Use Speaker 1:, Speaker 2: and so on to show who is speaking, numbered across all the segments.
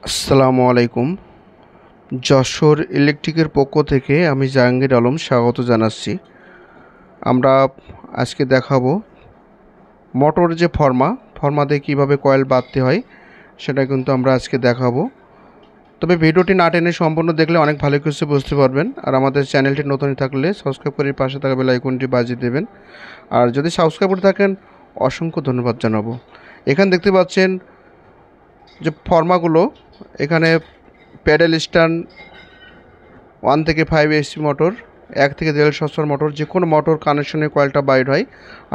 Speaker 1: আসসালামু আলাইকুম। যশোর ইলেকট্রিকের পক্ষ থেকে আমি জাহাঙ্গীর আলম স্বাগত জানাচ্ছি। আমরা আজকে দেখাবো মোটর যে ফর্মা দিয়ে কীভাবে কয়েল বাঁধতে হয় সেটা কিন্তু আমরা আজকে দেখাবো। তবে ভিডিওটি না টেনে সম্পূর্ণ দেখলে অনেক ভালো কিছু বুঝতে পারবেন। আর আমাদের চ্যানেলটি নতুন থাকলে সাবস্ক্রাইব করে পাশে থাকা বেল আইকনটি বাজিয়ে দেবেন। আর যদি সাবস্ক্রাইব করে থাকেন অসংখ্য ধন্যবাদ জানাবো। এখানে দেখতে পাচ্ছেন যে ফর্মাগুলো, এখানে প্যাডেল স্ট্যান্ড 1 থেকে 5 এসি মোটর, 1 থেকে 1.5 হর্সপাওয়ার মোটর, যে কোনো মোটর কানেকশনে কয়েলটা বাইর হয়।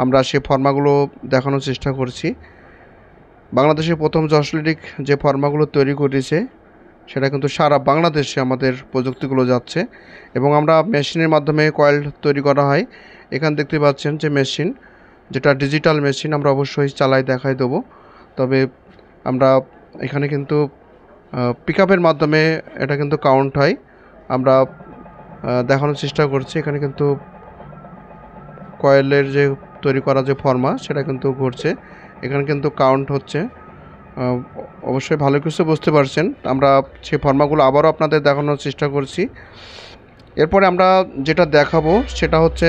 Speaker 1: আমরা সেই ফর্মাগুলো দেখানোর চেষ্টা করছি। বাংলাদেশের প্রথম যশোর ইলেকট্রিক যে ফর্মাগুলো তৈরি করেছে সেটা কিন্তু সারা বাংলাদেশে আমাদের প্রযুক্তিগুলো যাচ্ছে এবং আমরা মেশিনের মাধ্যমে কয়েল তৈরি করা হয়। এখানে দেখতে পাচ্ছেন যে মেশিন, যেটা ডিজিটাল মেশিন, আমরা অবশ্যই চালাই দেখাই দেবো। তবে আমরা এখানে কিন্তু পিকআপের মাধ্যমে এটা কিন্তু কাউন্ট হয়। আমরা দেখানোর চেষ্টা করছি। এখানে কিন্তু কয়েলের যে তৈরি করা যে ফর্মা সেটা কিন্তু ঘুরছে, এখানে কিন্তু কাউন্ট হচ্ছে। অবশ্যই ভালো কিছু বুঝতে পারছেন। আমরা সেই ফর্মাগুলো আবারও আপনাদের দেখানোর চেষ্টা করছি। এরপরে আমরা যেটা দেখাবো সেটা হচ্ছে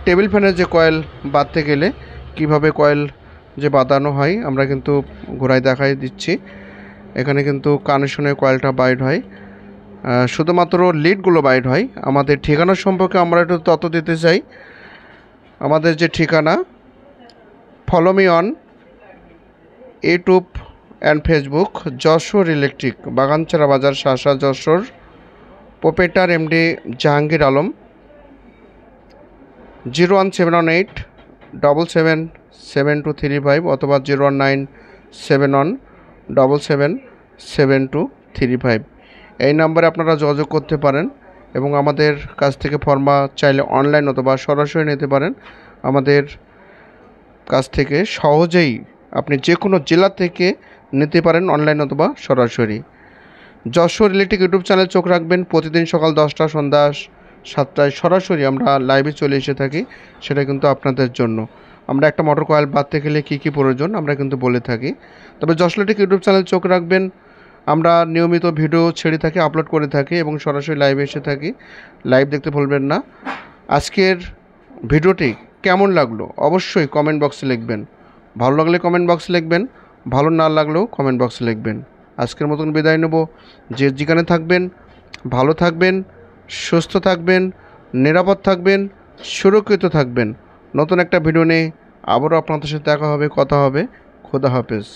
Speaker 1: টেবিল ফ্যানের যে কয়েল বাঁধতে গেলে কিভাবে কয়েল যে বাঁধানো হয় আমরা কিন্তু ঘোরায় দেখাই দিচ্ছি। এখানে কিন্তু কানেকশনের কয়েলটা বাইর হয়, শুধুমাত্র লিডগুলো বাইর হয়। আমাদের ঠিকানা সম্পর্কে আমরা একটু তথ্য দিতে চাই। আমাদের যে ঠিকানা, follow me on YouTube and Facebook, Jessore electric, Baganchara Bazar, শাসা, যশোর। Proprietor MD Jahangir Alam. 01718777235 অথবা 01971777235 এই নাম্বারে আপনারা যোগাযোগ করতে পারেন এবং আমাদের কাছ থেকে ফর্মা চাইলে অনলাইন অথবা সরাসরি নিতে পারেন। আমাদের কাছ থেকে সহজেই আপনি যে কোনো জেলা থেকে নিতে পারেন, অনলাইন অথবা সরাসরি। যশোর ইলেকট্রিক ইউটিউব চ্যানেল চোখ রাখবেন। প্রতিদিন সকাল 10টা সন্ধ্যা 7টায় সরাসরি আমরা লাইভে চলে এসে থাকি। সেটা কিন্তু আপনাদের জন্য। আমরা একটা মোটর কয়েল বাঁধতে গেলে কী কী প্রয়োজন আমরা কিন্তু বলে থাকি। তবে যশোর ইলেকট্রিক ইউটিউব চ্যানেল চোখ রাখবেন। আমরা নিয়মিত ভিডিও ছেড়ে থাকি, আপলোড করে থাকি এবং সরাসরি লাইভে এসে থাকি। লাইভ দেখতে ভুলবেন না। আজকের ভিডিওটি কেমন লাগলো অবশ্যই কমেন্ট বক্সে লিখবেন। ভালো লাগলে কমেন্ট বক্সে লিখবেন, ভালো না লাগলেও কমেন্ট বক্সে লিখবেন। আজকের মতন বিদায় নেব। যে যেখানে থাকবেন ভালো থাকবেন, সুস্থ থাকবেন, নিরাপদ থাকবেন, সুরক্ষিত থাকবেন। নতুন একটা ভিডিও নিয়ে আবারও আপনাদের সাথে দেখা হবে, কথা হবে। খোদা হাফেজ।